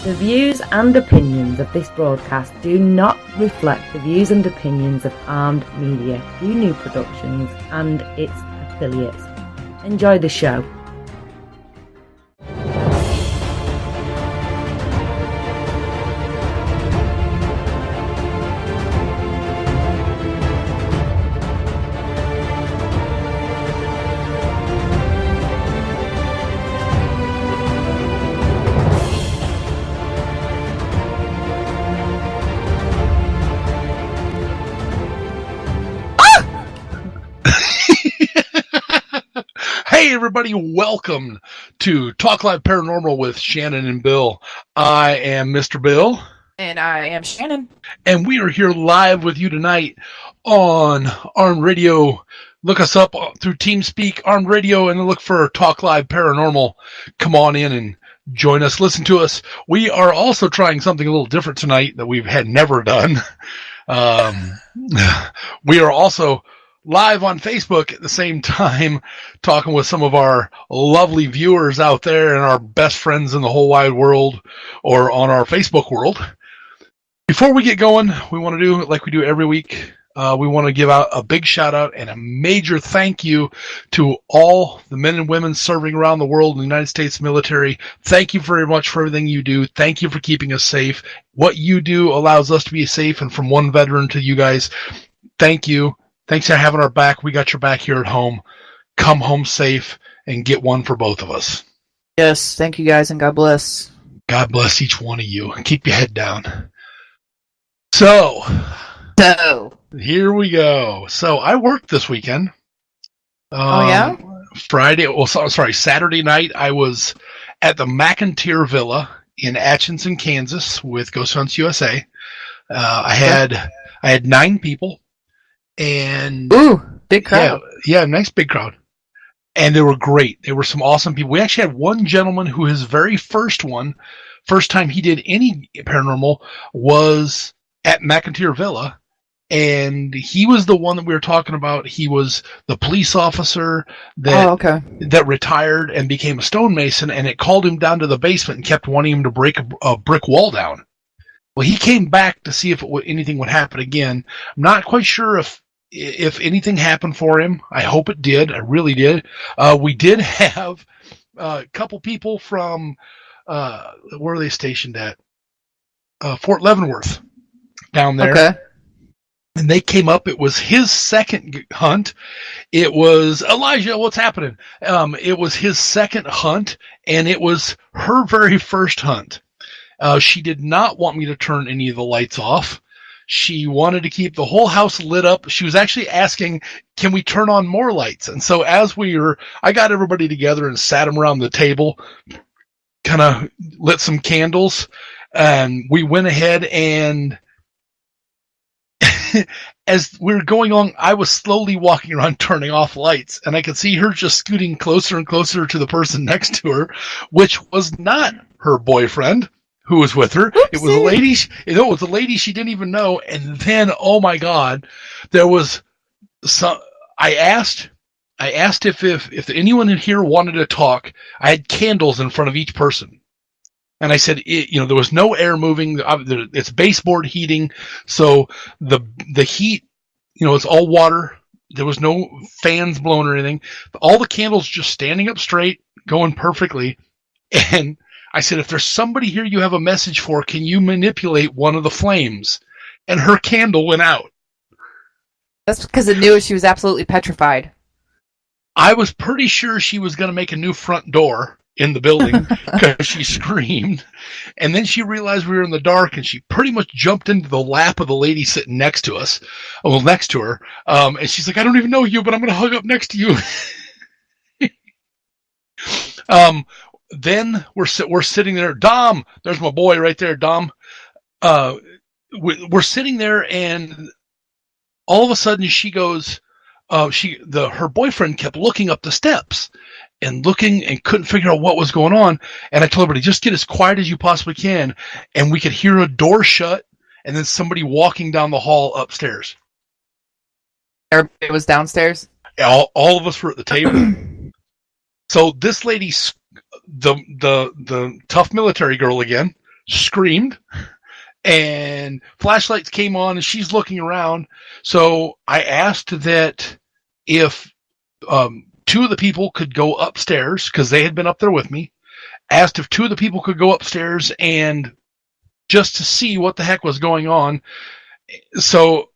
The views and opinions of this broadcast do not reflect the views and opinions of Armed Media, New Productions and its affiliates. Enjoy the show. Hey everybody, welcome to Talk Live Paranormal with Shannon and Bill. I am Mr. Bill. And I am Shannon. And we are here live with you tonight on Armed Radio. Look us up through TeamSpeak, Armed Radio, and look for Talk Live Paranormal. Come on in and join us, listen to us. We are also trying something a little different tonight that we've had never done. We are also live on Facebook at the same time, talking with some of our lovely viewers out there and our best friends in the whole wide world, or on our Facebook world. Before we get going, we want to do like we do every week. We want to give out a big shout out and a major thank you to all the men and women serving around the world in the United States military. Thank you very much for everything you do. Thank you for keeping us safe. What you do allows us to be safe, and from one veteran to you guys, thank you. Thanks for having our back. We got your back here at home. Come home safe and get one for both of us. Yes, thank you guys, and God bless. God bless each one of you. And keep your head down. So, here we go. So, I worked this weekend. Yeah? Saturday night, I was at the McIntyre Villa in Atchison, Kansas with Ghost Hunts USA. I had 9 people. And big crowd. Yeah, nice big crowd. And they were great. They were some awesome people. We actually had one gentleman who his very first time he did any paranormal was at McIntyre Villa. And he was the one that we were talking about. He was the police officer that retired and became a stonemason, and it called him down to the basement and kept wanting him to break a brick wall down. Well, he came back to see if anything would happen again. I'm not quite sure if anything happened for him. I hope it did. I really did. We did have a couple people from, where are they stationed at? Fort Leavenworth down there. Okay. And they came up. It was his second hunt. It was Elijah. What's happening? It was his second hunt, and it was her very first hunt. She did not want me to turn any of the lights off. She wanted to keep the whole house lit up. She was actually asking, can we turn on more lights? And so I got everybody together and sat them around the table, kind of lit some candles, and we went ahead and as we were going on, I was slowly walking around turning off lights, and I could see her just scooting closer and closer to the person next to her, which was not her boyfriend who was with her. Oopsie. It was a lady. It was a lady she didn't even know. And then, oh my God, there was some. I asked if anyone in here wanted to talk. I had candles in front of each person, and I said, there was no air moving. It's baseboard heating, so the heat, it's all water. There was no fans blowing or anything. All the candles just standing up straight, going perfectly, and I said, if there's somebody here you have a message for, can you manipulate one of the flames? And her candle went out. That's because it knew she was absolutely petrified. I was pretty sure she was going to make a new front door in the building because she screamed. And then she realized we were in the dark, and she pretty much jumped into the lap of the lady sitting next to her. And she's like, I don't even know you, but I'm going to hug up next to you. Then we're sitting there. Dom, there's my boy right there, Dom. We're sitting there, and all of a sudden she goes, her boyfriend kept looking up the steps and looking and couldn't figure out what was going on. And I told everybody, just get as quiet as you possibly can. And we could hear a door shut and then somebody walking down the hall upstairs. Everybody was downstairs? All of us were at the table. So this lady, the tough military girl again, screamed, and flashlights came on, and she's looking around. So I asked that if two of the people could go upstairs, because they had been up there with me. Asked if two of the people could go upstairs and just to see what the heck was going on. So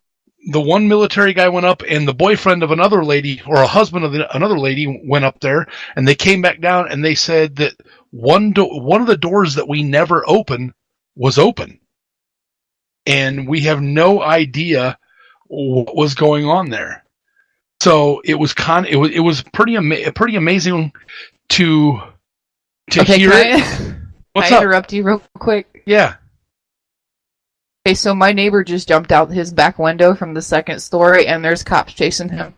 the one military guy went up, and the boyfriend of another lady, or a husband of another lady, went up there, and they came back down, and they said that one of the doors that we never open was open, and we have no idea what was going on there. So it was it was pretty amazing to hear it. What's I up? interrupt you real quick? Yeah. Okay, so my neighbor just jumped out his back window from the second story, and there's cops chasing him.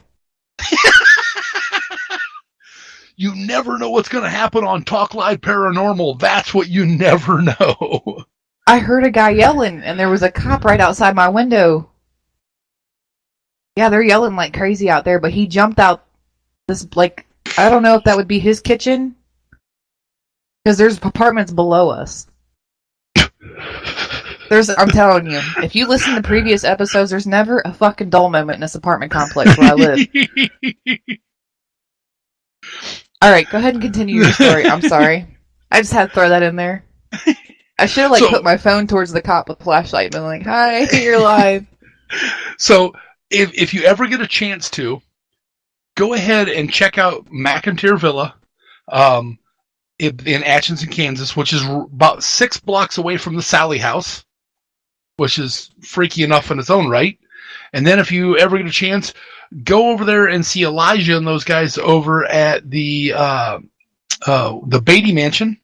You never know what's going to happen on Talk Live Paranormal. That's what you never know. I heard a guy yelling, and there was a cop right outside my window. Yeah, they're yelling like crazy out there, but he jumped out this, like, I don't know if that would be his kitchen, because there's apartments below us. I'm telling you, if you listen to previous episodes, there's never a fucking dull moment in this apartment complex where I live. Alright, go ahead and continue your story. I'm sorry. I just had to throw that in there. I should have put my phone towards the cop with flashlight and been like, hi, you're live. So, if you ever get a chance to, go ahead and check out McIntyre Villa in Atchison, Kansas, which is about 6 blocks away from the Sally House, which is freaky enough in its own right. And then if you ever get a chance, go over there and see Elijah and those guys over at the Beatty Mansion,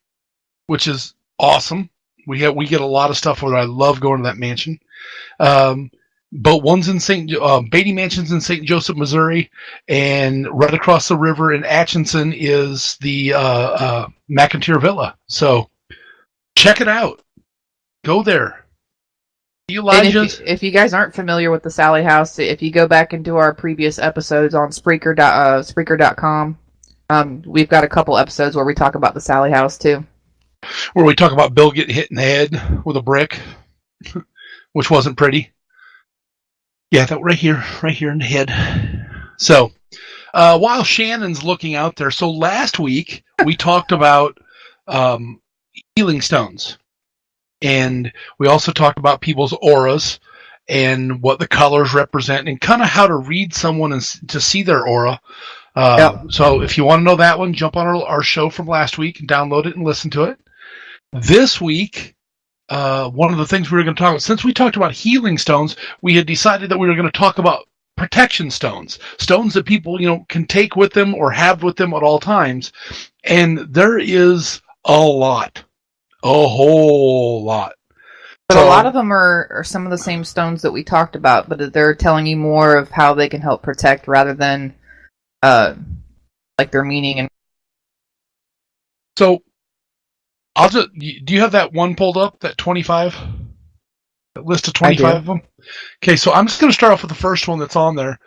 which is awesome. We get a lot of stuff over there. I love going to that mansion. But one's in Beatty Mansion's in St. Joseph, Missouri, and right across the river in Atchison is the McIntyre Villa. So check it out. Go there. If you guys aren't familiar with the Sally House, if you go back into our previous episodes on Spreaker.com, we've got a couple episodes where we talk about the Sally House too. Where we talk about Bill getting hit in the head with a brick, which wasn't pretty. Yeah, that right here in the head. So, while Shannon's looking out there, so last week we talked about healing stones. And we also talked about people's auras and what the colors represent and kind of how to read someone and to see their aura. So if you want to know that one, jump on our show from last week and download it and listen to it. This week, one of the things we were going to talk about, since we talked about healing stones, we had decided that we were going to talk about protection stones that people, can take with them or have with them at all times. And there is a whole lot. But a lot of them are some of the same stones that we talked about, but they're telling you more of how they can help protect rather than their meaning. And so, do you have that one pulled up, that 25? That list of 25 of them? Okay, so I'm just going to start off with the first one that's on there.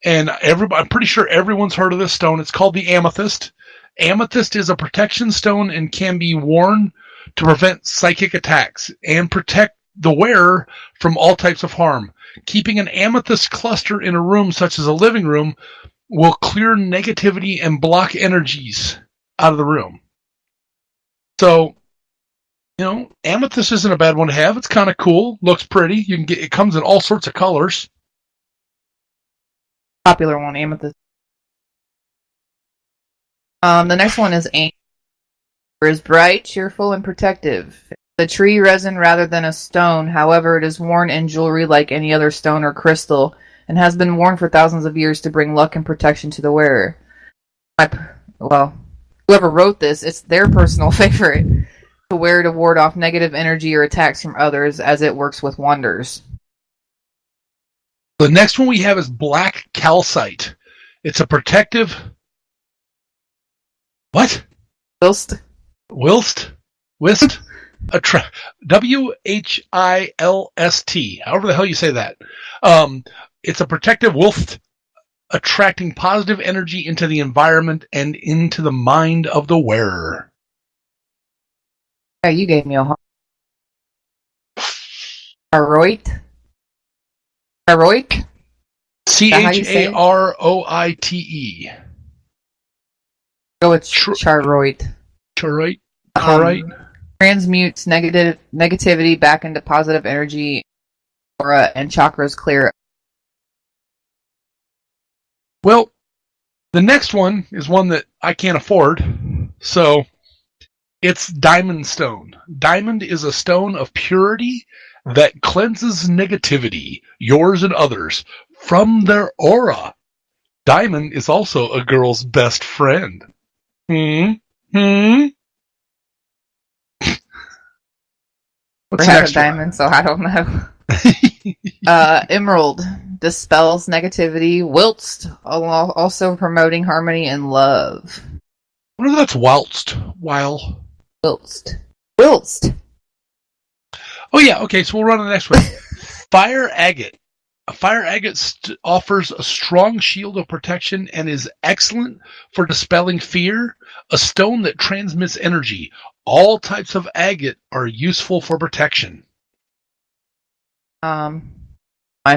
And I'm pretty sure everyone's heard of this stone. It's called the amethyst. Amethyst is a protection stone and can be worn to prevent psychic attacks and protect the wearer from all types of harm. Keeping an amethyst cluster in a room, such as a living room, will clear negativity and block energies out of the room. So, amethyst isn't a bad one to have. It's kind of cool, looks pretty. It comes in all sorts of colors. Popular one, amethyst. The next one is amber. Is bright, cheerful, and protective. The tree resin rather than a stone. However, it is worn in jewelry like any other stone or crystal, and has been worn for thousands of years to bring luck and protection to the wearer. Whoever wrote this, it's their personal favorite to wear to ward off negative energy or attacks from others, as it works with wonders. The next one we have is black calcite. It's a protective. What? Whilst, WHILST, however the hell you say that. It's a protective whilst, attracting positive energy into the environment and into the mind of the wearer. Yeah, you gave me a hard. Charoite? Charoite? Charoite. Go with charoite. Charoite. Charoite. Transmutes negativity back into positive energy, aura, and chakras clear. Well, the next one is one that I can't afford, so it's Diamond Stone. Diamond is a stone of purity that cleanses negativity, yours and others, from their aura. Diamond is also a girl's best friend. What's Never the had next a diamond, so I don't know. Emerald dispels negativity. Wiltst, also promoting harmony and love. I wonder if that's waltzed. While. Wiltst. Oh yeah, okay, so we'll run to the next one. Fire Agate. A fire agate offers a strong shield of protection and is excellent for dispelling fear. A stone that transmits energy. All types of agate are useful for protection. My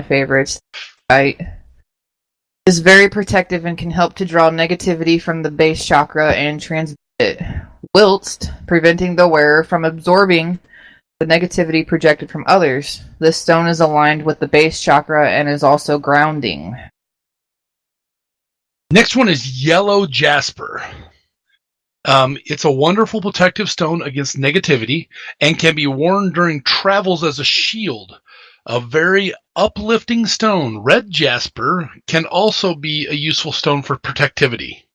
favorites. Is very protective and can help to draw negativity from the base chakra and transmit it. Wiltst, preventing the wearer from absorbing the negativity projected from others. This stone is aligned with the base chakra and is also grounding. Next one is Yellow Jasper. It's a wonderful protective stone against negativity and can be worn during travels as a shield. A very uplifting stone. Red Jasper can also be a useful stone for protectivity.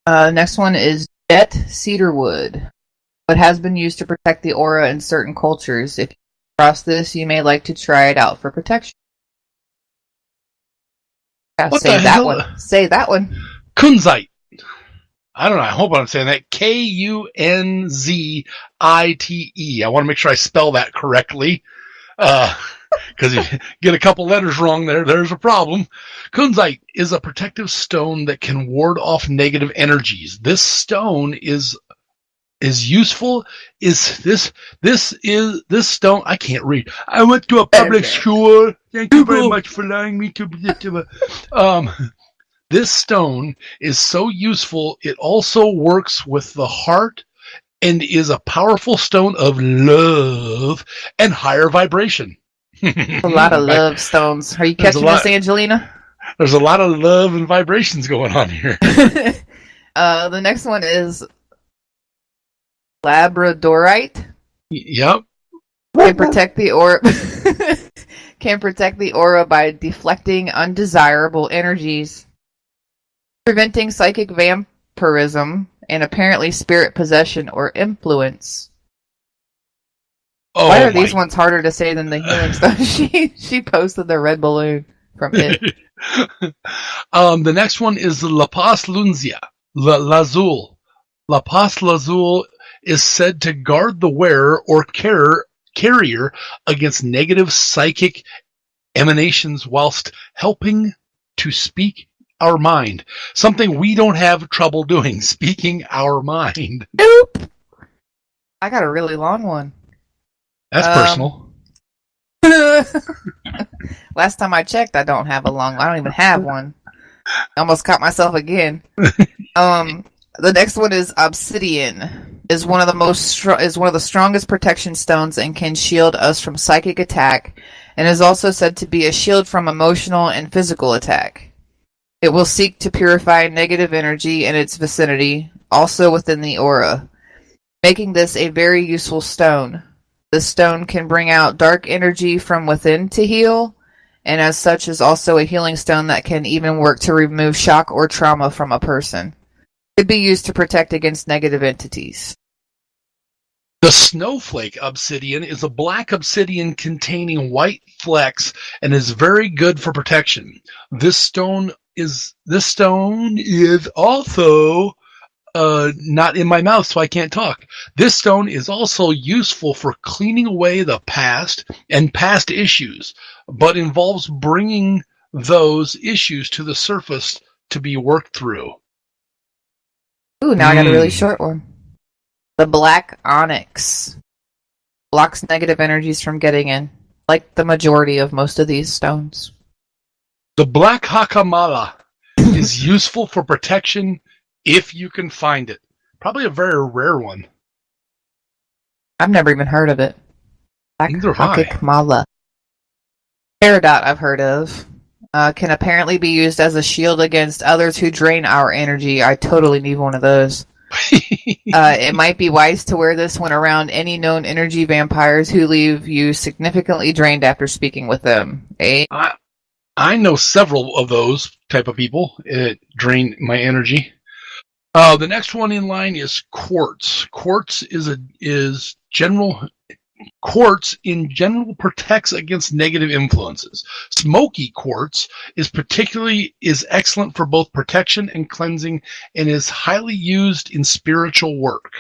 Next one is Jet Cedarwood. It has been used to protect the aura in certain cultures. If you cross this, you may like to try it out for protection. What say the that hell? one. Say that one. Kunzite. I don't know. I hope I'm saying that. Kunzite. I want to make sure I spell that correctly. Because if you get a couple letters wrong there's a problem. Kunzite is a protective stone that can ward off negative energies. This stone is useful. This stone, I can't read. I went to a public school. Thank you very much for allowing me to this stone is so useful. It also works with the heart and is a powerful stone of love and higher vibration. A lot of love stones. Are you catching this, Angelina? There's a lot of love and vibrations going on here. The next one is Labradorite. Yep. Can protect the aura. Can protect the aura by deflecting undesirable energies, preventing psychic vampirism, and apparently spirit possession or influence. Why are these ones harder to say than the healing stuff? She posted the red balloon from it. The next one is Lapis Lazuli. Lapis Lazuli is said to guard the wearer or carrier against negative psychic emanations whilst helping to speak our mind. Something we don't have trouble doing, speaking our mind. Nope. I got a really long one. That's personal. Last time I checked, I don't even have one. I almost caught myself again. The next one is obsidian. Is one of the strongest protection stones and can shield us from psychic attack, and is also said to be a shield from emotional and physical attack. It will seek to purify negative energy in its vicinity, also within the aura, making this a very useful stone. This stone can bring out dark energy from within to heal, and as such is also a healing stone that can even work to remove shock or trauma from a person. It could be used to protect against negative entities. The snowflake obsidian is a black obsidian containing white flecks and is very good for protection. This stone is also not in my mouth, so I can't talk. This stone is also useful for cleaning away the past and past issues, but involves bringing those issues to the surface to be worked through. Ooh, now I got a really short one. The black onyx. Blocks negative energies from getting in, like the majority of most of these stones. The black hakamala is useful for protection if you can find it. Probably a very rare one. I've never even heard of it. Black Neither have I. Hakamala. Peridot I've heard of. Can apparently be used as a shield against others who drain our energy. I totally need one of those. It might be wise to wear this when around any known energy vampires who leave you significantly drained after speaking with them. I know several of those type of people. It drain my energy. The next one in line is quartz. Quartz in general protects against negative influences. Smoky quartz is excellent for both protection and cleansing, and is highly used in spiritual work.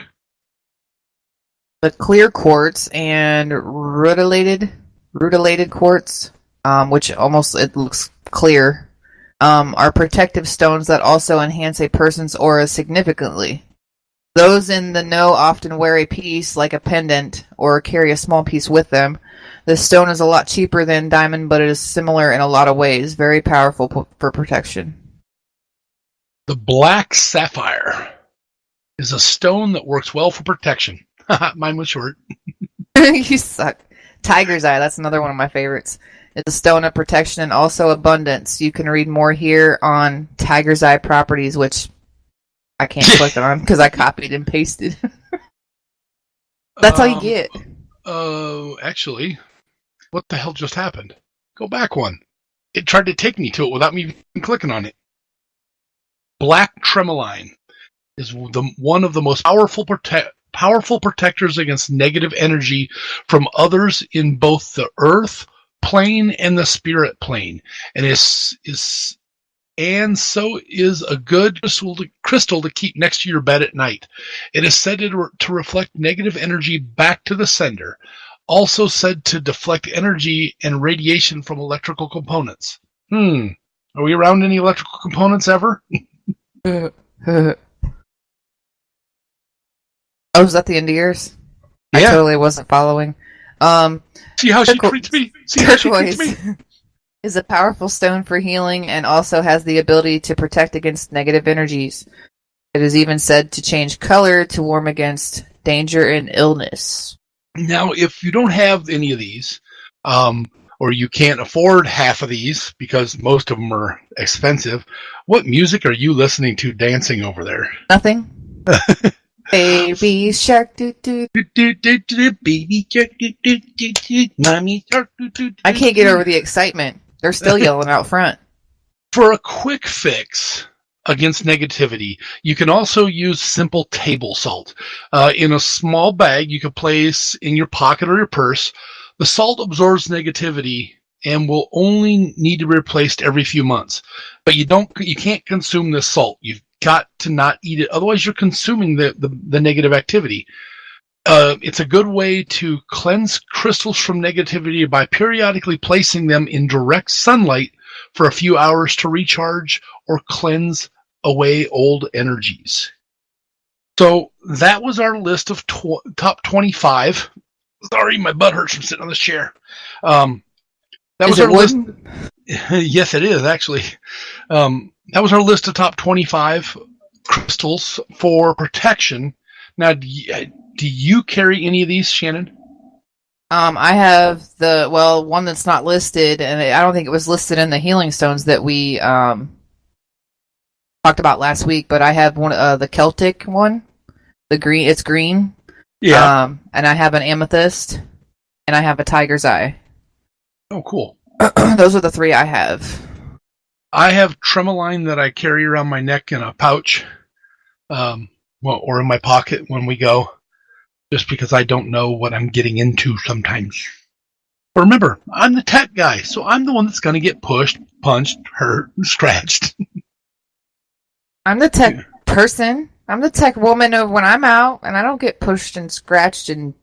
The clear quartz and rutilated quartz, which almost it looks clear, are protective stones that also enhance a person's aura significantly. Those in the know often wear a piece like a pendant or carry a small piece with them. This stone is a lot cheaper than diamond, but it is similar in a lot of ways. Very powerful for protection. The black sapphire is a stone that works well for protection. Mine was short. You suck. Tiger's Eye, that's another one of my favorites. It's a stone of protection and also abundance. You can read more here on Tiger's Eye properties, which I can't click on because I copied and pasted. That's all you get. Actually, what the hell just happened? Go back one. It tried to take me to it without me even clicking on it. Black tremaline is one of the most powerful protectors against negative energy from others in both the earth plane and the spirit plane, and so is a good crystal to keep next to your bed at night. It is said to reflect negative energy back to the sender. Also said to deflect energy and radiation from electrical components. Are we around any electrical components ever? Oh, is that the end of yours? Yeah. I totally wasn't following. See how she treats me? Turquoise is a powerful stone for healing and also has the ability to protect against negative energies. It is even said to change color to warn against danger and illness. Now, if you don't have any of these, or you can't afford half of these because most of them are expensive, what music are you listening to dancing over there? Nothing. Baby shark, doo doo. Baby shark, doo doo doo doo. Mommy shark, doo doo. I can't get over the excitement. They're still yelling out front. For a quick fix against negativity, you can also use simple table salt. In a small bag you can place in your pocket or your purse. The salt absorbs negativity and will only need to be replaced every few months. But you can't consume this salt. You've got to not eat it, otherwise you're consuming the negative activity. It's a good way to cleanse crystals from negativity by periodically placing them in direct sunlight for a few hours to recharge or cleanse away old energies. So that was our list of top 25. Sorry, my butt hurts from sitting on this chair. That was our list. Yes, it is actually. That was our list of top 25 crystals for protection. Now, do you carry any of these, Shannon? I have one that's not listed, and I don't think it was listed in the healing stones that we talked about last week. But I have one, the Celtic one, the green. It's green. Yeah. And I have an amethyst, and I have a tiger's eye. Oh, cool. Those are the three I have. I have tremaline that I carry around my neck in a pouch, or in my pocket when we go, just because I don't know what I'm getting into sometimes. But remember, I'm the tech guy, so I'm the one that's going to get pushed, punched, hurt, and scratched. I'm the tech person. I'm the tech woman of when I'm out, and I don't get pushed and scratched and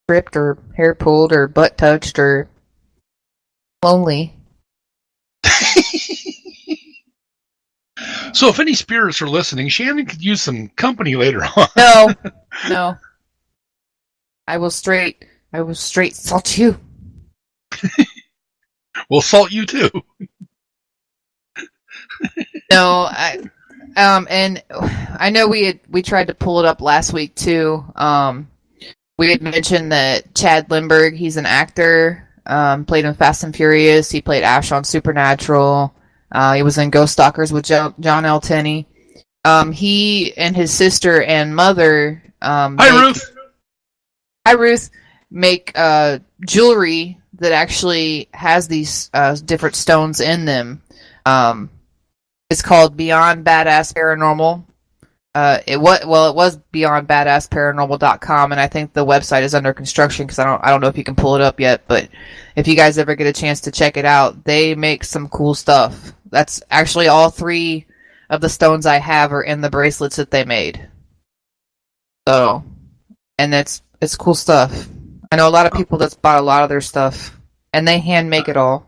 tripped or hair pulled or butt touched or lonely. So if any spirits are listening, Shannon could use some company later on. No. I will straight I will straight salt you. We'll salt you too. No, and I know we tried to pull it up last week too. We had mentioned that Chad Lindbergh, he's an actor, played in Fast and Furious. He played Ash on Supernatural. He was in Ghost Stalkers with John L. Tenney. He and his sister and mother. Ruth. Hi, Ruth. Make jewelry that actually has these different stones in them. It's called Beyond Badass Paranormal. It was beyondbadassparanormal.com, and I think the website is under construction because I don't know if you can pull it up yet. But if you guys ever get a chance to check it out, they make some cool stuff. That's actually all 3 of the stones I have are in the bracelets that they made. So, and it's cool stuff. I know a lot of people that's bought a lot of their stuff, and they hand make it all.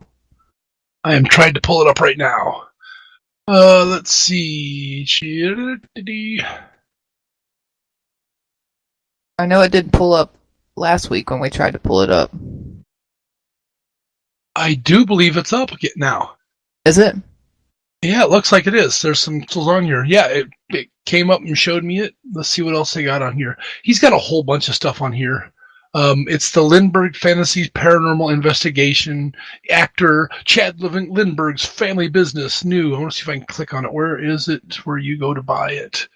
I am trying to pull it up right now. Let's see. I know it didn't pull up last week when we tried to pull it up. I do believe it's up now. Is it? Yeah, it looks like it is. There's some tools on here. Yeah, it came up and showed me it. Let's see what else they got on here. He's got a whole bunch of stuff on here. It's the Lindbergh Fantasies Paranormal Investigation actor Chad Lindbergh's family business new. I want to see if I can click on it. Where is it? Where you go to buy it?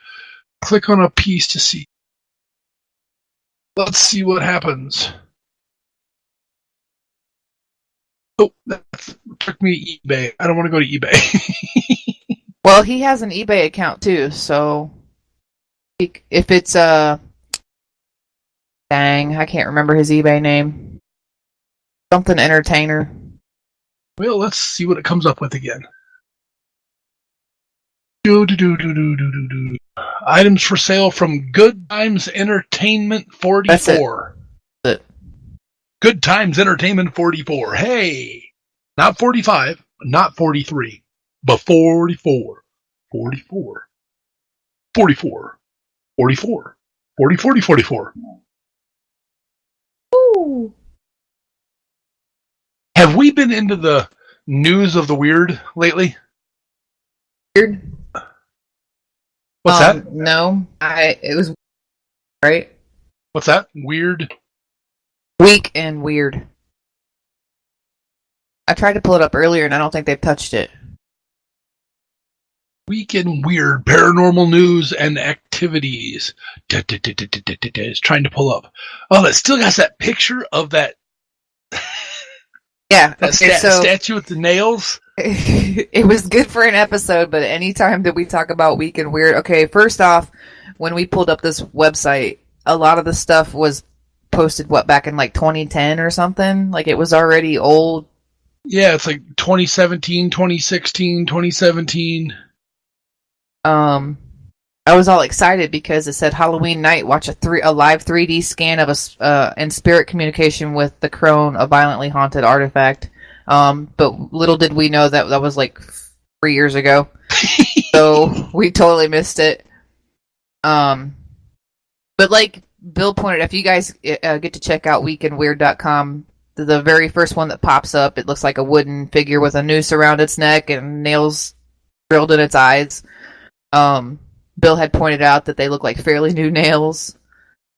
Click on a piece to see. Let's see what happens. Oh, that took me to eBay. I don't want to go to eBay. Well, he has an eBay account too, so if it's dang, I can't remember his eBay name. Something Entertainer. Well, let's see what it comes up with again. Items for sale from Good Times Entertainment 44. That's it. Good Times Entertainment 44. Hey! Not 45, not 43, but 44. 44. 44. 44. 40, 40, 44. Ooh. Have we been into the news of the weird lately? Weird? What's that? No. It was right? What's that? Weird? Weak and weird. I tried to pull it up earlier and I don't think they've touched it. Weak and weird paranormal news and activities. It's trying to pull up. Oh, that still has that picture of that. Yeah. That Okay, so statue with the nails. it was good for an episode, but anytime that we talk about weak and weird, okay, first off, when we pulled up this website, a lot of the stuff was posted, back in like 2010 or something? Like it was already old. Yeah, it's like 2017, 2016, 2017. I was all excited because it said Halloween night, watch a live 3D scan of and spirit communication with the crone, a violently haunted artifact. But little did we know that was like 3 years ago. So we totally missed it. But like Bill pointed out, if you guys get to check out weekandweird.com, the very first one that pops up, it looks like a wooden figure with a noose around its neck and nails drilled in its eyes. Bill had pointed out that they look like fairly new nails.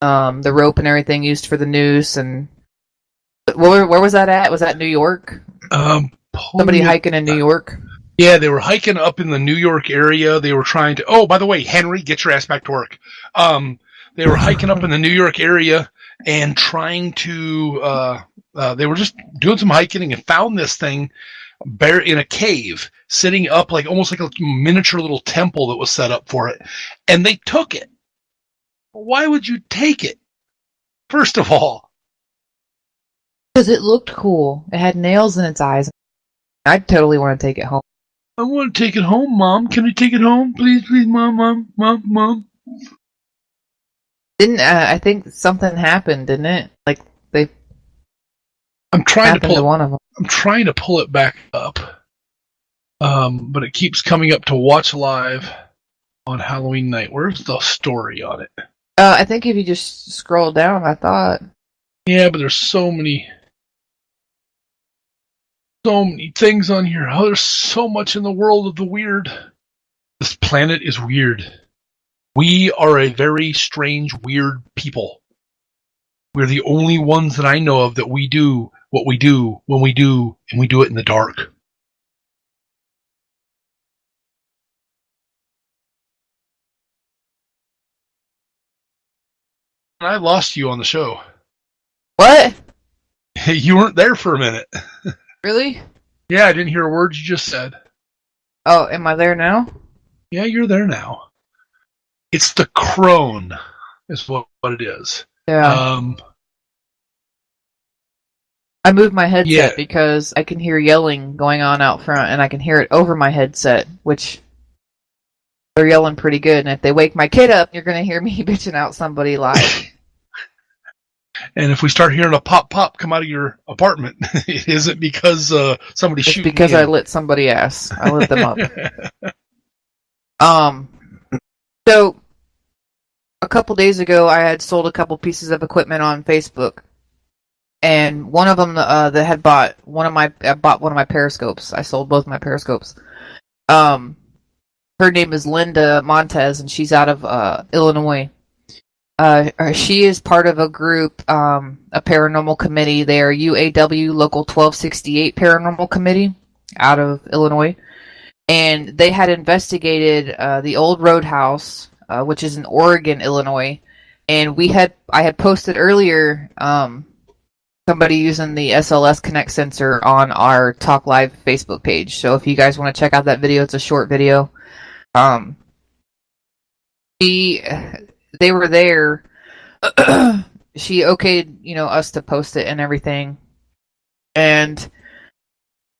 The rope and everything used for the noose. And where was that at? Was that New York? Somebody hiking in New York? Yeah, they were hiking up in the New York area. They were trying to... Oh, by the way, Henry, get your ass back to work. They were hiking up in the New York area and trying to... they were just doing some hiking and found this thing buried in a cave, sitting up like almost like a miniature little temple that was set up for it. And they took it. Why would you take it? First of all. Because it looked cool. It had nails in its eyes. I totally want to take it home. I want to take it home, Mom. Can I take it home? Please, please, Mom. Didn't I think something happened, didn't it? Like they I'm trying to pull one of them. I'm trying to pull it back up. But it keeps coming up to watch live on Halloween night. Where's the story on it? I think if you just scroll down, I thought. Yeah, but there's so many things on here. Oh, there's so much in the world of the weird. This planet is weird. We are a very strange, weird people. We're the only ones that I know of that we do what we do when we do, and we do it in the dark. I lost you on the show. What? You weren't there for a minute. Really? Yeah, I didn't hear a word you just said. Oh, am I there now? Yeah, you're there now. It's the crone, is what it is. Yeah. I moved my headset because I can hear yelling going on out front, and I can hear it over my headset, which they're yelling pretty good. And if they wake my kid up, you're going to hear me bitching out somebody live. And if we start hearing a pop come out of your apartment, it isn't because somebody's shooting. It's because I lit somebody ass. I lit them up. So a couple days ago, I had sold a couple pieces of equipment on Facebook, and one of them that had bought one of my periscopes. I sold both my periscopes. Her name is Linda Montez, and she's out of Illinois. She is part of a group, a paranormal committee. They are UAW Local 1268 Paranormal Committee out of Illinois. And they had investigated the old roadhouse, which is in Oregon, Illinois. And I had posted earlier somebody using the SLS Connect sensor on our Talk Live Facebook page. So if you guys want to check out that video, it's a short video. They were there. She okayed, us to post it and everything. And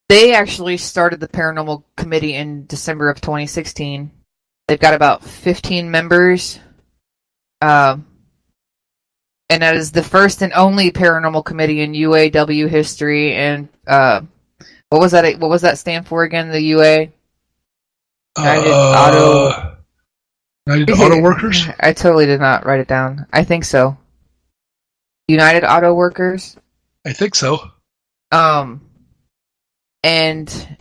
they actually started the paranormal committee in December of 2016. They've got about 15 members. And that is the first and only paranormal committee in UAW history. And what was that? What was that stand for again? The UA? United Auto Workers? I totally did not write it down. I think so. United Auto Workers? I think so. And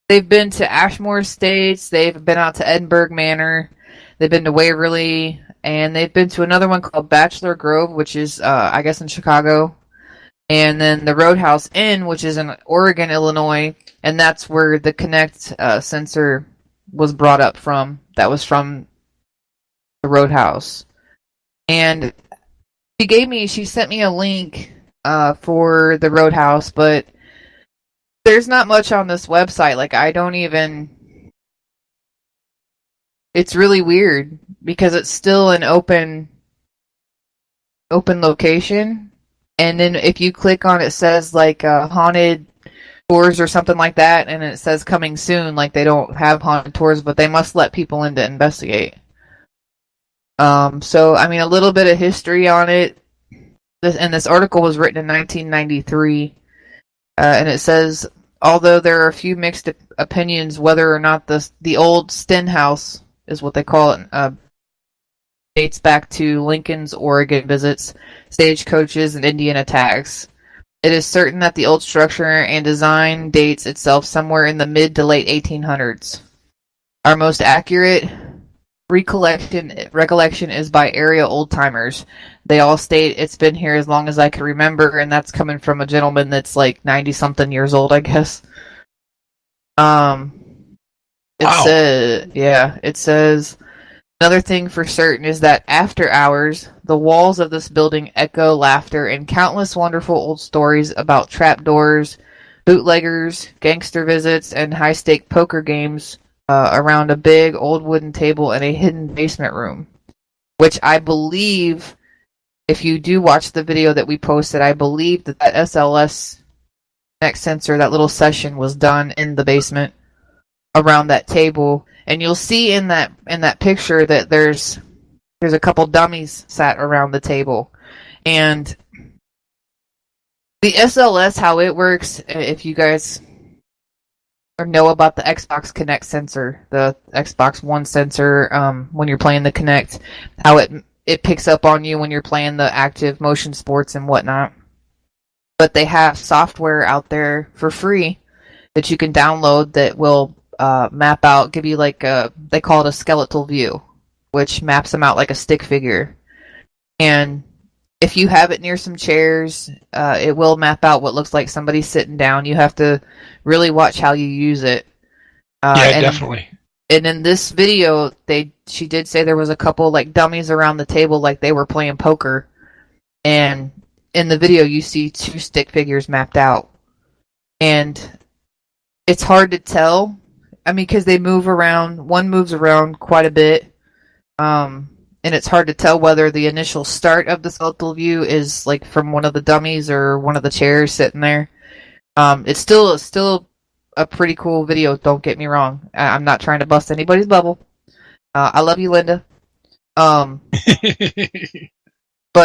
they've been to Ashmore Estates, they've been out to Edinburgh Manor, they've been to Waverly, and they've been to another one called Bachelor Grove, which is, I guess, in Chicago. And then the Roadhouse Inn, which is in Oregon, Illinois, and that's where the Connect sensor was brought up from. That was from the Roadhouse. And she sent me a link for the Roadhouse, but there's not much on this website. Like, it's really weird because it's still an open location. And then if you click on it, says like haunted tours or something like that, and it says coming soon. Like, they don't have haunted tours, but they must let people in to investigate. So I mean, a little bit of history on it. This article was written in 1993, and it says, although there are a few mixed opinions whether or not the old Stenhouse is what they call it, dates back to Lincoln's Oregon visits, stagecoaches, and Indian attacks. It is certain that the old structure and design dates itself somewhere in the mid to late 1800s. Our most accurate recollection is by area old-timers. They all state it's been here as long as I can remember, and that's coming from a gentleman that's like 90-something years old, I guess. It says, another thing for certain is that after hours, the walls of this building echo laughter and countless wonderful old stories about trapdoors, bootleggers, gangster visits, and high-stake poker games around a big old wooden table in a hidden basement room. Which I believe, if you do watch the video that we posted, I believe that SLS Connect sensor, that little session, was done in the basement around that table. And you'll see in that picture that there's a couple dummies sat around the table. And the SLS, how it works, if you guys know about the Xbox Connect sensor, the Xbox One sensor, when you're playing the Connect, how it picks up on you when you're playing the active motion sports and whatnot. But they have software out there for free that you can download that will map out, give you like they call it a skeletal view, which maps them out like a stick figure. And if you have it near some chairs, it will map out what looks like somebody sitting down. You have to really watch how you use it. Definitely. And in this video, she did say there was a couple like dummies around the table like they were playing poker. And in the video, you see 2 stick figures mapped out. And it's hard to tell. I mean, because they move around. One moves around quite a bit. And it's hard to tell whether the initial start of the skeletal view is like from one of the dummies or one of the chairs sitting there. It's still a pretty cool video. Don't get me wrong. I'm not trying to bust anybody's bubble. I love you, Linda. But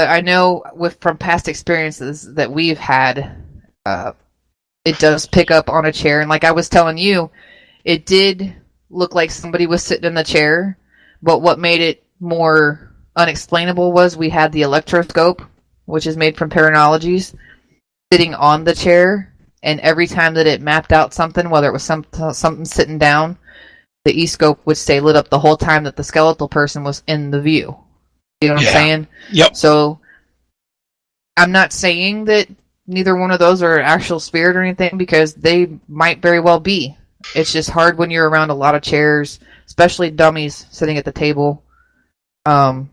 I know from past experiences that we've had, it does pick up on a chair. And like I was telling you, it did look like somebody was sitting in the chair. But what made it more unexplainable was we had the electroscope, which is made from Paranologies, sitting on the chair, and every time that it mapped out something, whether it was something sitting down, the e-scope would stay lit up the whole time that the skeletal person was in the view. You know what I'm saying? Yep. So I'm not saying that neither one of those are an actual spirit or anything, because they might very well be. It's just hard when you're around a lot of chairs, especially dummies sitting at the table. One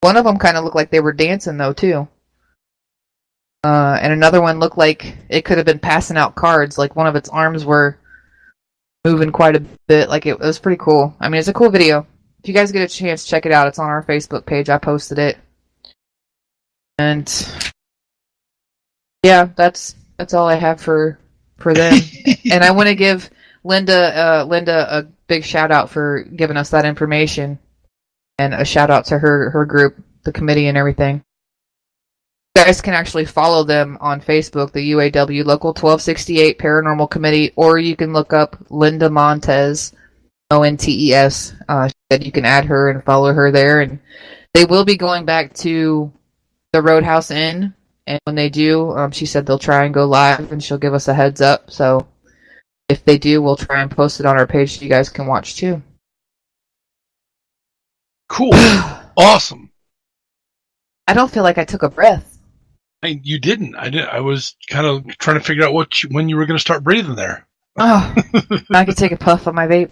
of them kind of looked like they were dancing though too. And another one looked like it could have been passing out cards, like one of its arms were moving quite a bit. Like it was pretty cool. I mean, it's a cool video. If you guys get a chance, check it out. It's on our Facebook page. I posted it. And yeah, that's all I have for them. And I want to give Linda a big shout out for giving us that information. And a shout out to her group, the committee and everything. You guys can actually follow them on Facebook, the UAW Local 1268 Paranormal Committee, or you can look up Linda Montes, Montes. She said you can add her and follow her there. And they will be going back to the Roadhouse Inn. And when they do, she said they'll try and go live, and she'll give us a heads up. So if they do, we'll try and post it on our page so you guys can watch too. Cool. Awesome. I don't feel like I took a breath. You didn't. I was kind of trying to figure out when you were going to start breathing there. Oh, I could take a puff on my vape.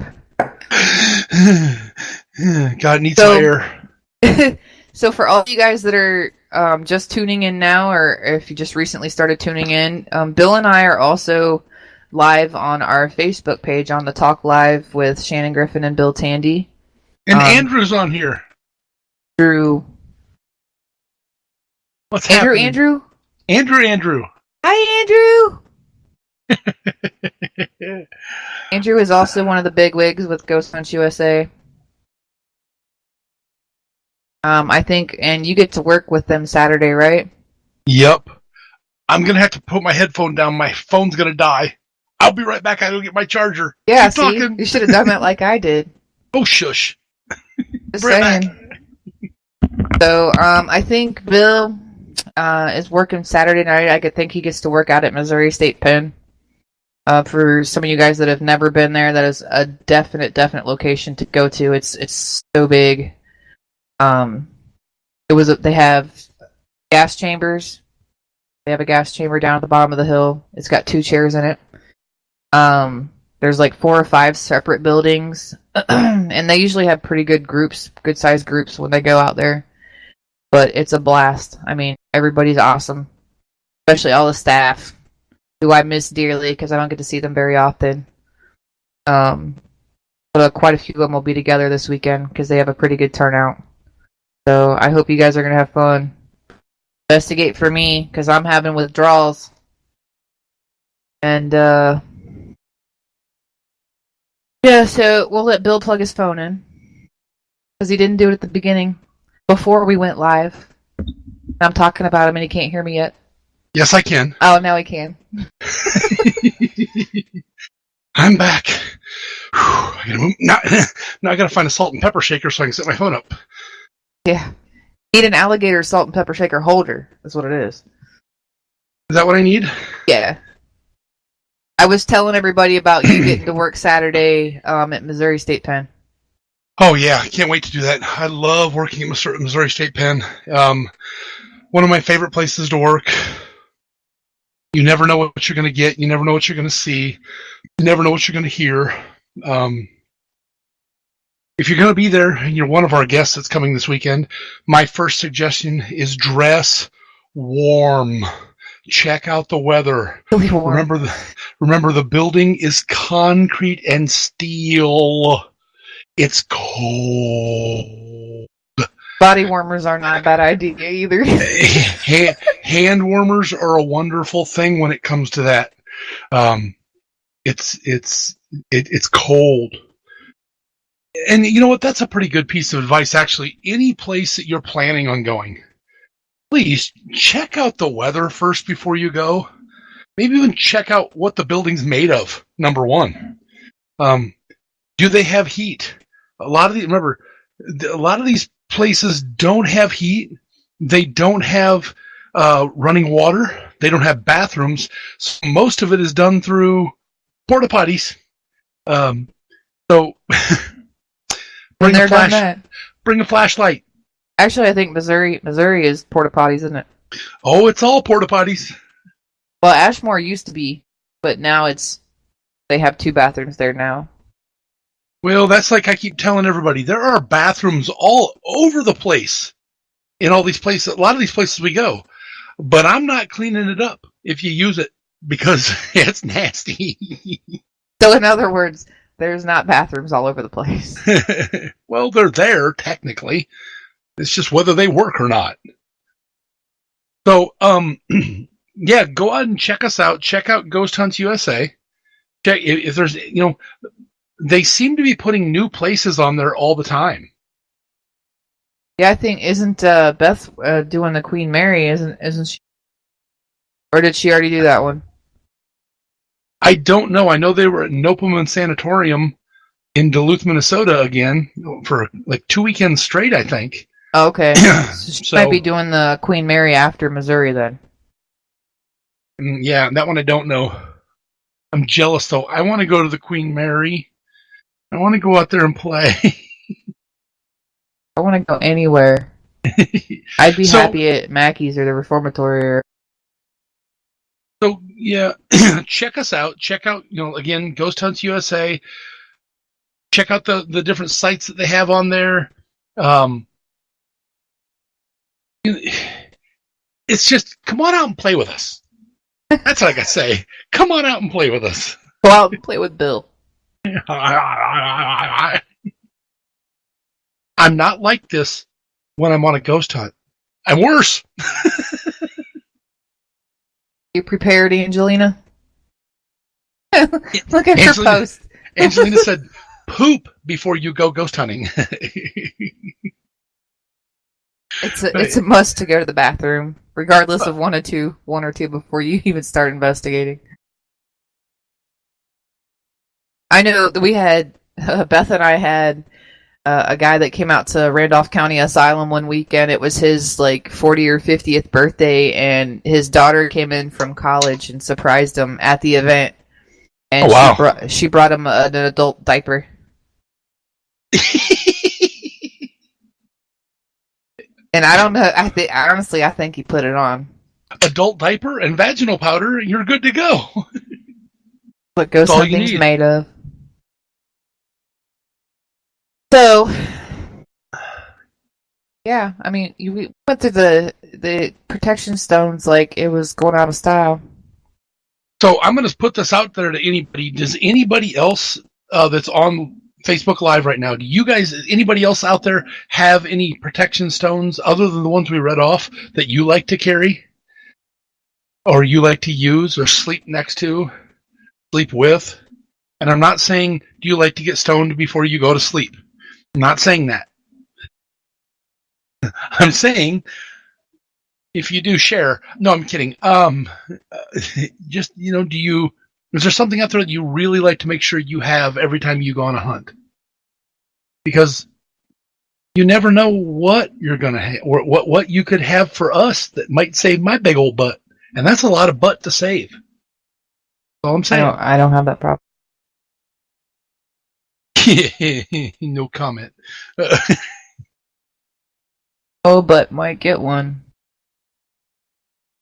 God needs air. So for all you guys that are just tuning in now, or if you just recently started tuning in, Bill and I are also live on our Facebook page on the Talk Live with Shannon Griffin and Bill Tandy. And Andrew's on here. Andrew. What's happening? Andrew? Andrew. Hi, Andrew! Andrew is also one of the bigwigs with Ghost Hunt USA. I think, and you get to work with them Saturday, right? Yep. I'm going to have to put my headphone down. My phone's going to die. I'll be right back. I go get my charger. Yeah, Keep talking. You should have done that like I did. Oh, shush. Just saying. So, I think Bill is working Saturday night. I could think he gets to work out at Missouri State Pen. For some of you guys that have never been there, that is a definite location to go to. It's so big. They have gas chambers. They have a gas chamber down at the bottom of the hill. It's got 2 chairs in it. There's like 4 or 5 separate buildings. And they usually have pretty good groups, good sized groups when they go out there. But it's a blast. I mean, everybody's awesome. Especially all the staff, who I miss dearly because I don't get to see them very often. But quite a few of them will be together this weekend because they have a pretty good turnout. So I hope you guys are going to have fun. Investigate for me because I'm having withdrawals. And, yeah, so we'll let Bill plug his phone in. Because he didn't do it at the beginning. Before we went live. I'm talking about him and he can't hear me yet. Yes, I can. Oh, now he can. I'm back. Whew, I gotta move. Now I gotta find a salt and pepper shaker so I can set my phone up. Yeah. Need an alligator salt and pepper shaker holder. That's what it is. Is that what I need? Yeah. I was telling everybody about you getting to work Saturday at Missouri State Pen. Oh, yeah. I can't wait to do that. I love working at Missouri State Pen. One of my favorite places to work. You never know what you're going to get. You never know what you're going to see. You never know what you're going to hear. If you're going to be there and you're one of our guests that's coming this weekend, my first suggestion is dress warm. Check out the weather. Really warm. Remember the building is concrete and steel. It's cold. Body warmers are not a bad idea either. Hand warmers are a wonderful thing when it comes to that. It's cold. And you know what? That's a pretty good piece of advice, actually. Any place that you're planning on going, please check out the weather first before you go. Maybe even check out what the building's made of, number one. Do they have heat? A lot of these places don't have heat. They don't have running water. They don't have bathrooms. So most of it is done through porta potties. So bring a flashlight. Actually, I think Missouri is porta potties, isn't it? Oh, it's all porta potties. Well, Ashmore used to be, but now they have 2 bathrooms there now. Well, that's like I keep telling everybody. There are bathrooms all over the place in all these places. A lot of these places we go. But I'm not cleaning it up if you use it because it's nasty. So in other words, there's not bathrooms all over the place. Well, they're there, technically. It's just whether they work or not. So, yeah, go out and check us out. Check out Ghost Hunts USA. Check if there's, they seem to be putting new places on there all the time. Yeah, I think isn't Beth doing the Queen Mary? Isn't she? Or did she already do that one? I don't know. I know they were at Nopalman Sanatorium in Duluth, Minnesota again for like 2 weekends straight, I think. Oh, okay. So she might be doing the Queen Mary after Missouri then. Yeah, that one I don't know. I'm jealous, though. I want to go to the Queen Mary. I want to go out there and play. I want to go anywhere. I'd be happy at Mackey's or the Reformatory. So, yeah, check us out. Check out, again, Ghost Hunts USA. Check out the different sites that they have on there. It's just, come on out and play with us. That's what I gotta say. Come on out and play with us. Go out and play with Bill. I'm not like this when I'm on a ghost hunt. I'm worse. You prepared, Angelina? Look at her post. Angelina said, poop before you go ghost hunting. It's a must to go to the bathroom, regardless of one or two before you even start investigating. I know that we had, Beth and I had a guy that came out to Randolph County Asylum one weekend. It was his 40 or 50th birthday, and his daughter came in from college and surprised him at the event. And she brought him an adult diaper. And I don't know. I think he put it on. Adult diaper and vaginal powder, and you're good to go. What ghost hunting's made of. So, yeah, I mean, we went through the protection stones like it was going out of style. So I'm going to put this out there to anybody. Does anybody else that's on Facebook Live right now, anybody else out there have any protection stones other than the ones we read off that you like to carry? Or you like to use or sleep next to, sleep with? And I'm not saying, do you like to get stoned before you go to sleep? I'm not saying that. I'm saying, if you do share, no, I'm kidding. Just, is there something out there that you really like to make sure you have every time you go on a hunt? Because You never know what you're going to have, or what you could have for us that might save my big old butt. And that's a lot of butt to save. That's all I'm saying. I don't have that problem. No comment. Oh, but might get one.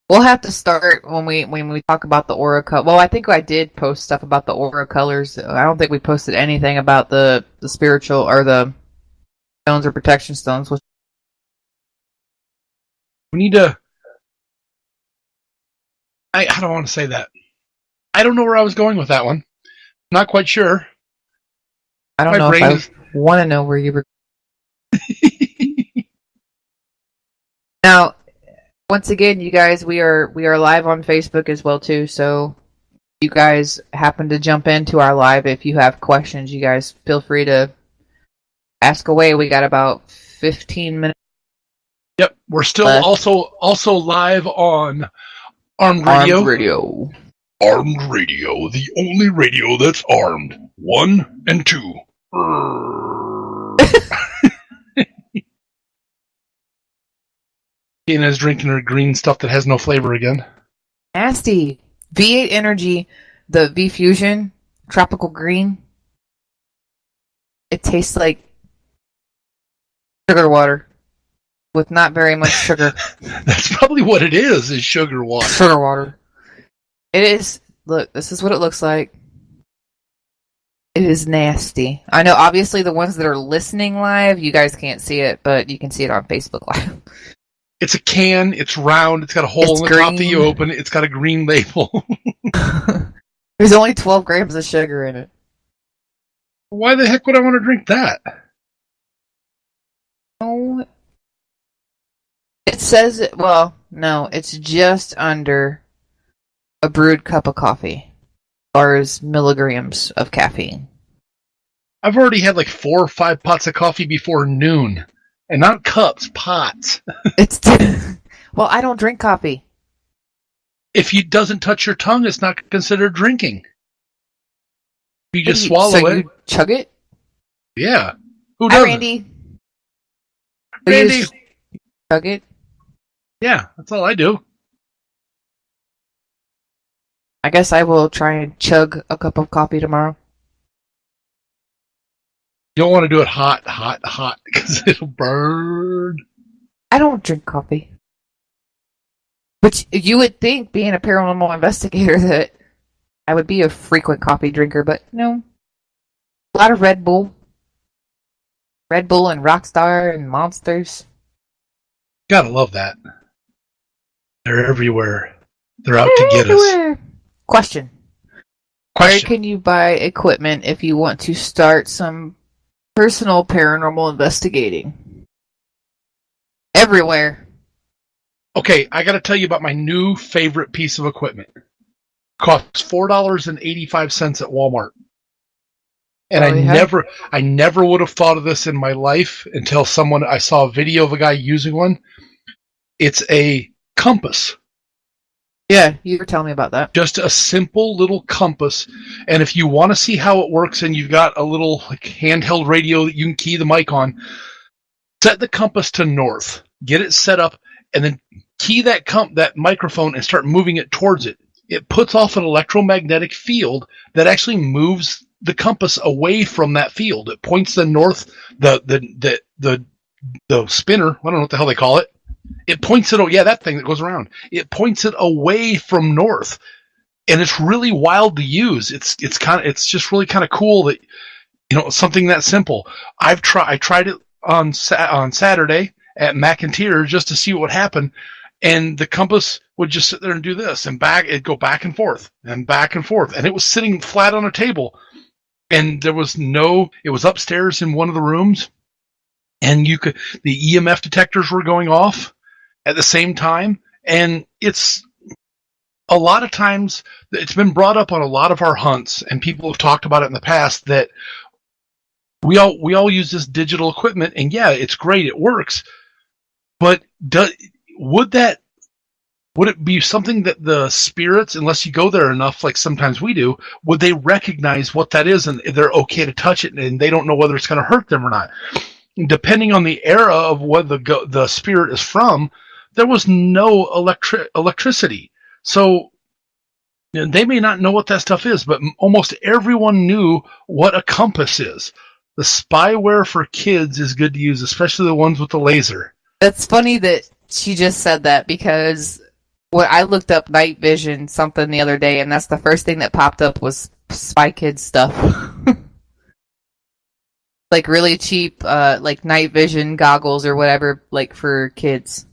We'll have to start when we talk about the aura color. Well, I think I did post stuff about the aura colors. I don't think we posted anything about the spiritual or the stones or protection stones. We need to. I don't want to say that. I don't know where I was going with that one. Not quite sure. I don't know if I want to know where you were. Now, once again, you guys, we are live on Facebook as well too. So, you guys happen to jump into our live. If you have questions, you guys feel free to ask away. We got about 15 minutes. Yep, we're still also live on Armed Radio. Armed Radio, the only radio that's armed. 1 and 2. Tina's drinking her green stuff that has no flavor again. Nasty. V8 Energy, the V Fusion, Tropical Green. It tastes like sugar water with not very much sugar. That's probably what it is sugar water. Sugar water. It is. Look, this is what it looks like. It is nasty. I know, obviously, the ones that are listening live, you guys can't see it, but you can see it on Facebook Live. It's a can. It's round. It's got a hole in the top that you open. It's got a green label. There's only 12 grams of sugar in it. Why the heck would I want to drink that? Oh. It says, well, no, it's just under a brewed cup of coffee. As far as milligrams of caffeine. I've already had like 4 or 5 pots of coffee before noon. And not cups, pots. Well, I don't drink coffee. If it doesn't touch your tongue, it's not considered drinking. You just swallow it. You chug it? Yeah. Who doesn't? Hi, Randy. Randy. Chug it? Yeah, that's all I do. I guess I will try and chug a cup of coffee tomorrow. You don't want to do it hot, because it'll burn. I don't drink coffee. But you would think, being a paranormal investigator, that I would be a frequent coffee drinker, but no. A lot of Red Bull. Red Bull and Rockstar and Monsters. Gotta love that. They're everywhere. They're out to get us. Question. Where can you buy equipment if you want to start some personal paranormal investigating? Everywhere. Okay, I gotta tell you about my new favorite piece of equipment. Costs $4.85 at Walmart. And I never would have thought of this in my life until I saw a video of a guy using one. It's a compass. Yeah, you were telling me about that. Just a simple little compass. And if you want to see how it works and you've got a little handheld radio that you can key the mic on, set the compass to north. Get it set up and then key that microphone and start moving it towards it. It puts off an electromagnetic field that actually moves the compass away from that field. It points the north, the spinner, I don't know what the hell they call it. It points it, that thing that goes around. It points it away from north, and it's really wild to use. It's just really kind of cool that something that simple. I tried it on Saturday at McIntyre just to see what happened, and the compass would just sit there and do this and back. It'd go back and forth, and it was sitting flat on a table, and it was upstairs in one of the rooms. And the EMF detectors were going off at the same time. And it's a lot of times, it's been brought up on a lot of our hunts, and people have talked about it in the past, that we all use this digital equipment, and yeah, it's great, it works. But would it be something that the spirits, unless you go there enough, like sometimes we do, would they recognize what that is and they're okay to touch it and they don't know whether it's going to hurt them or not? depending on the era of what the spirit is from, there was no electricity. So they may not know what that stuff is, but almost everyone knew what a compass is. The spyware for kids is good to use, especially the ones with the laser. That's funny that she just said that, because when I looked up night vision something the other day, and that's the first thing that popped up was Spy Kids stuff. Like really cheap, like night vision goggles or whatever, like for kids.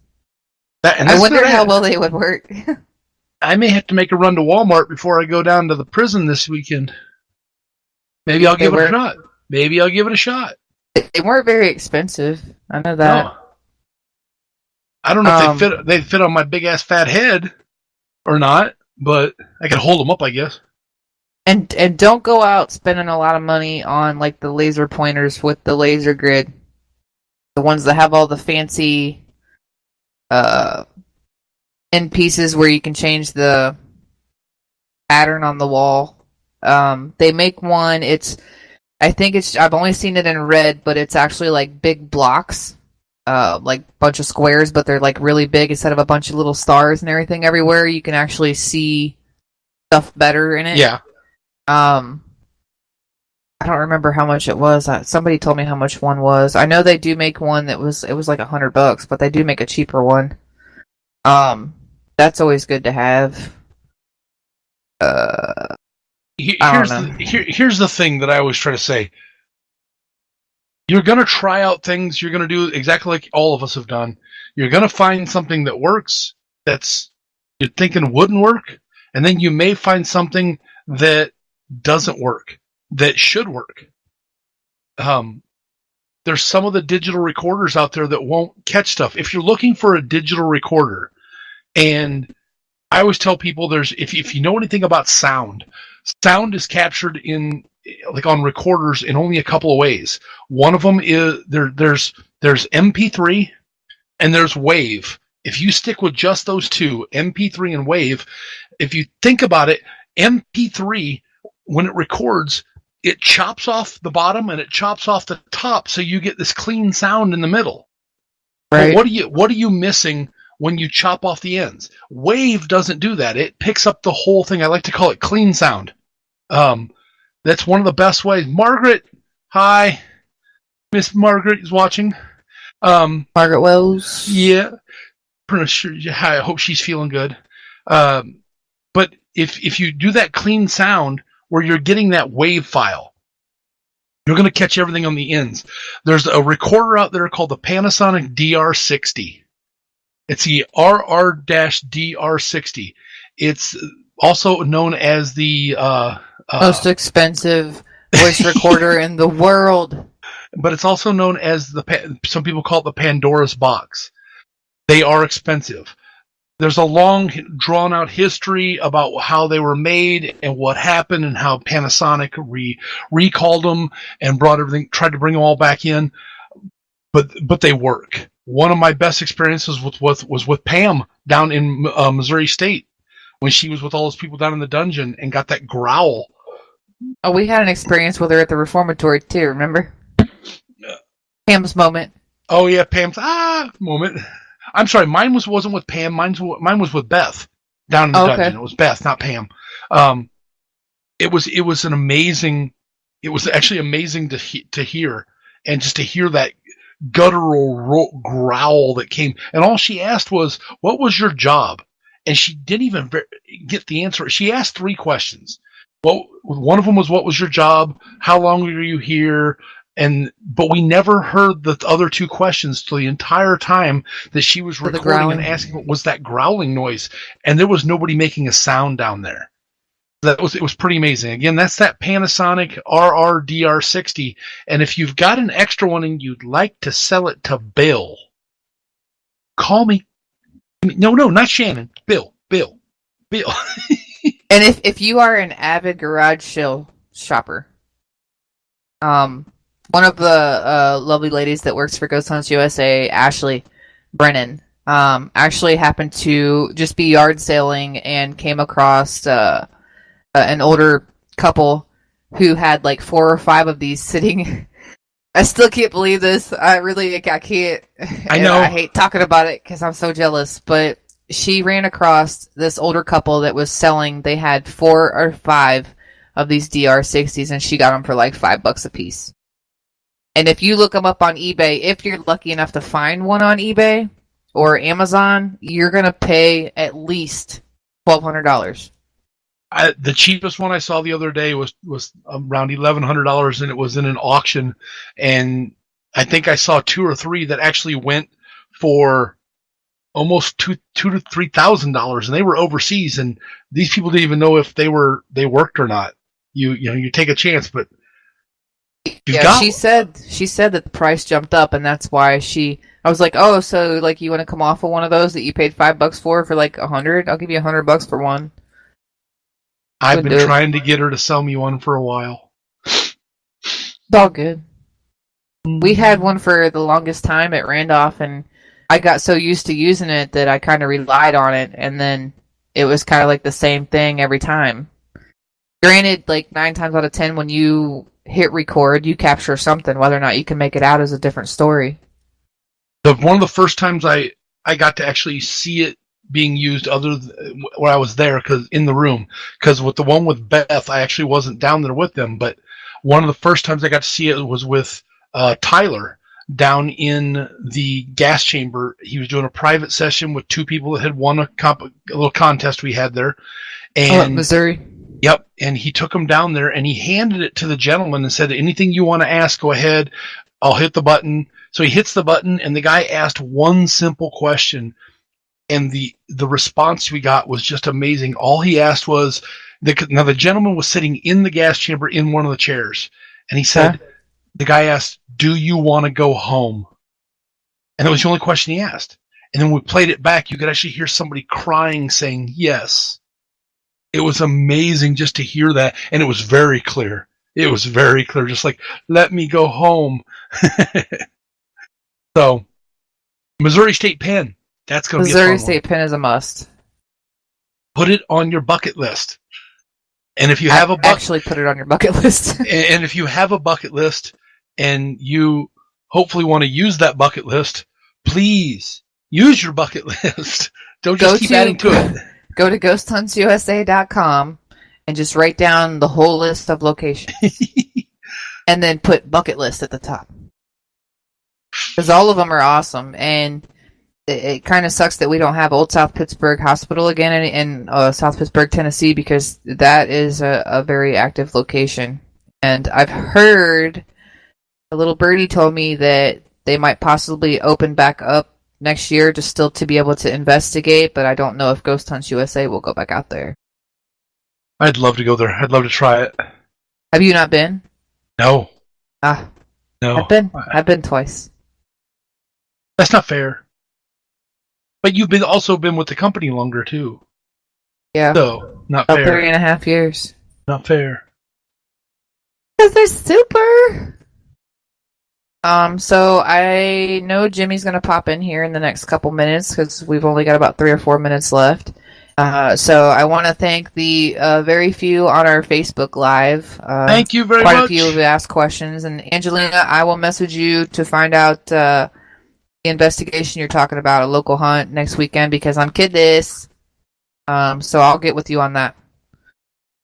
I wonder how well they would work. I may have to make a run to Walmart before I go down to the prison this weekend. Maybe I'll give it a shot. Maybe I'll give it a shot. They weren't very expensive. I know that. No. I don't know if they fit on my big ass fat head or not, but I can hold them up, I guess. And don't go out spending a lot of money on like the laser pointers with the laser grid. The ones that have all the fancy end pieces where you can change the pattern on the wall. They make one, I've only seen it in red, but it's actually like big blocks. Like a bunch of squares, but they're like really big instead of a bunch of little stars and everything everywhere. You can actually see stuff better in it. Yeah. I don't remember how much it was. Somebody told me how much one was. I know they do make one that was like $100, but they do make a cheaper one. That's always good to have. Here's the thing that I always try to say. You're going to try out things. You're going to do exactly like all of us have done. You're going to find something that works that's you're thinking wouldn't work, and then you may find something that doesn't work, that should work. There's some of the digital recorders out there that won't catch stuff. If you're looking for a digital recorder, and I always tell people if you know anything about sound is captured in like on recorders in only a couple of ways. One of them is there's MP3 and there's wave. If you stick with just those two, MP3 and wave, if you think about it, MP3, when it records, it chops off the bottom and it chops off the top, so you get this clean sound in the middle. Right. But what are you missing when you chop off the ends? Wave doesn't do that. It picks up the whole thing. I like to call it clean sound. That's one of the best ways. Margaret, hi. Miss Margaret is watching. Margaret Wells. Yeah. I hope she's feeling good. But if you do that clean sound where you're getting that wave file, you're going to catch everything on the ends. There's a recorder out there called the Panasonic DR60. It's the RR-DR60. It's also known as the most expensive voice recorder in the world. But it's also known as some people call it the Pandora's box. They are expensive. There's a long, drawn-out history about how they were made and what happened and how Panasonic recalled them and tried to bring them all back in. But they work. One of my best experiences was with Pam down in Missouri State when she was with all those people down in the dungeon and got that growl. Oh, we had an experience with her at the reformatory too. Remember? Pam's moment. Oh yeah, Pam's moment. I'm sorry, mine wasn't with Pam. Mine was with Beth down in the dungeon. It was Beth, not Pam. It was actually amazing to hear, and just to hear that guttural growl that came. And all she asked was, "What was your job?" And she didn't even get the answer. She asked 3 questions. Well, one of them was, "What was your job? How long were you here?" But we never heard the other 2 questions till the entire time that she was recording and asking what was that growling noise. And there was nobody making a sound down there. It was pretty amazing. Again, that's that Panasonic RR-DR60. And if you've got an extra one and you'd like to sell it to Bill, call me. No, not Shannon. Bill. And if you are an avid garage sale shopper, one of the lovely ladies that works for Ghost Hunts USA, Ashley Brennan, actually happened to just be yard sailing and came across an older couple who had like 4 or 5 of these sitting I still can't believe this. I can't. I know. I hate talking about it because I'm so jealous. But she ran across this older couple that was selling. They had 4 or 5 of these DR60s, and she got them for like $5 a piece. And if you look them up on eBay, if you're lucky enough to find one on eBay or Amazon, you're gonna pay at least $1,200. The cheapest one I saw the other day was around $1,100, and it was in an auction. And I think I saw 2 or 3 that actually went for almost $2,000 to $3,000, and they were overseas. And these people didn't even know if they worked or not. You take a chance, but she said that the price jumped up, and that's why I was like, oh, so like you want to come off of one of those that you paid $5 for like $100? I'll give you $100 for one. I've been trying to get her to sell me one for a while. It's all good. We had one for the longest time at Randolph, and I got so used to using it that I kind of relied on it, and then it was kind of like the same thing every time. Granted, like 9 times out of 10, when you hit record, you capture something. Whether or not you can make it out is a different story. One of the first times I got to actually see it being used when I was there, in the room, because with the one with Beth, I actually wasn't down there with them, but one of the first times I got to see it was with Tyler down in the gas chamber. He was doing a private session with 2 people that had won a little contest we had there. And Missouri. Yep, and he took them down there, and he handed it to the gentleman and said, anything you want to ask, go ahead. I'll hit the button. So he hits the button, and the guy asked one simple question, and the response we got was just amazing. All he asked was, now the gentleman was sitting in the gas chamber in one of the chairs, and he said, the guy asked, do you want to go home? And that was the only question he asked. And then we played it back. You could actually hear somebody crying saying yes. It was amazing just to hear that, and it was very clear. It was very clear, just like, let me go home. So, Missouri State Pen. That's going to be a fun one. Missouri State Pen is a must. Put it on your bucket list. And if you actually put it on your bucket list. And if you have a bucket list and you hopefully want to use that bucket list, please use your bucket list. Don't just keep adding to it. Go to ghosthunts.usa.com and just write down the whole list of locations. And then put bucket list at the top. Because all of them are awesome. And it kind of sucks that we don't have Old South Pittsburgh Hospital again in South Pittsburgh, Tennessee, because that is a very active location. And I've heard, a little birdie told me that they might possibly open back up next year to be able to investigate, but I don't know if Ghost Hunts USA will go back out there. I'd love to go there. I'd love to try it. Have you not been? No. No. I've been twice. That's not fair. But you've also been with the company longer too. Yeah. So, not about fair. 3.5 years. Not fair. Because they're super. So I know Jimmy's going to pop in here in the next couple minutes because we've only got about 3 or 4 minutes left. So I want to thank the very few on our Facebook Live. Thank you very much. Quite a few have asked questions. And Angelina, I will message you to find out the investigation you're talking about, a local hunt next weekend, because I'm kidless. So I'll get with you on that.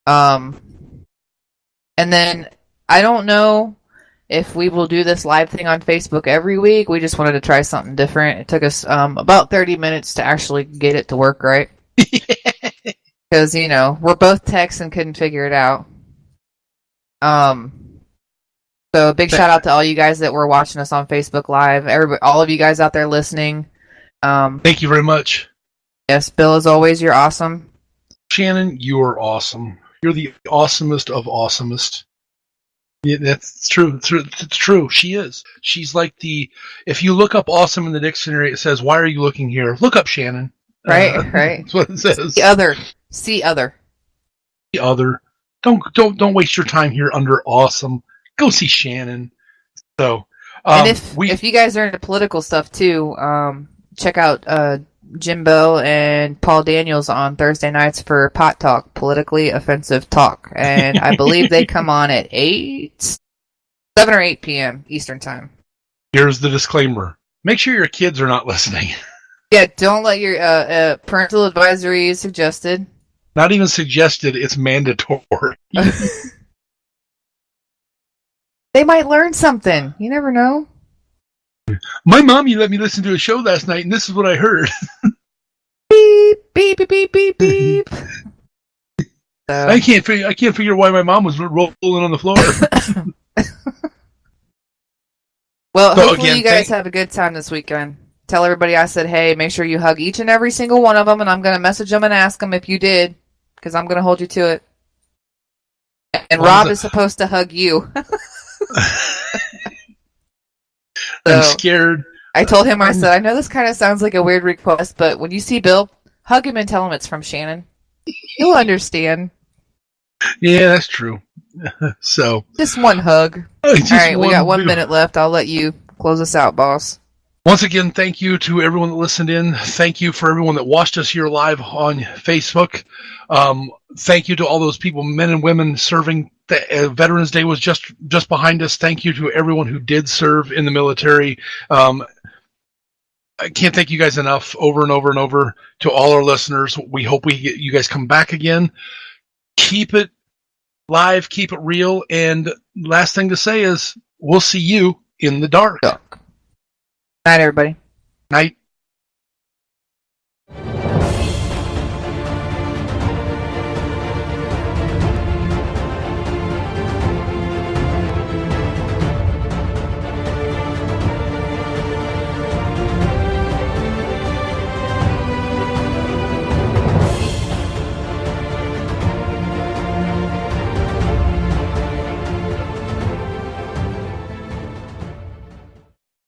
And then I don't know if we will do this live thing on Facebook every week. We just wanted to try something different. It took us about 30 minutes to actually get it to work right. Because, we're both techs and couldn't figure it out. So a big shout out to all you guys that were watching us on Facebook Live. All of you guys out there listening. Thank you very much. Yes, Bill, as always, you're awesome. Shannon, you're awesome. You're the awesomest of awesomest. Yeah, that's true. It's true. She is. She's like if you look up awesome in the dictionary, it says, why are you looking here? Look up Shannon. Right. That's what it says. See other. Don't waste your time here under awesome. Go see Shannon. So, and if you guys are into political stuff too, check out Jimbo and Paul Daniels on Thursday nights for Pot Talk, politically offensive talk, and I believe they come on at 8. 7 or 8 p.m. Eastern Time. Here's the disclaimer. Make sure your kids are not listening. Yeah, don't let your parental advisory is suggested. Not even suggested, it's mandatory. They might learn something. You never know. My mommy let me listen to a show last night, and this is what I heard. Beep, beep, beep, beep, beep, beep. So. I can't figure why my mom was rolling on the floor. Well, hopefully you guys have a good time this weekend. Tell everybody I said, hey, make sure you hug each and every single one of them, and I'm going to message them and ask them if you did, because I'm going to hold you to it. And Rob is supposed to hug you. I'm scared. I told him, I said, I know this kind of sounds like a weird request, but when you see Bill, hug him and tell him it's from Shannon. He'll understand. Yeah, that's true. So just one hug. All right, we got 1 minute left. I'll let you close us out, boss. Once again, thank you to everyone that listened in. Thank you for everyone that watched us here live on Facebook. Thank you to all those people, men and women, serving. Veterans Day was just behind us. Thank you to everyone who did serve in the military. I can't thank you guys enough, over and over and over. To all our listeners, we hope you guys come back again. Keep it live, keep it real, and last thing to say is we'll see you in the dark. Night, everybody. Night.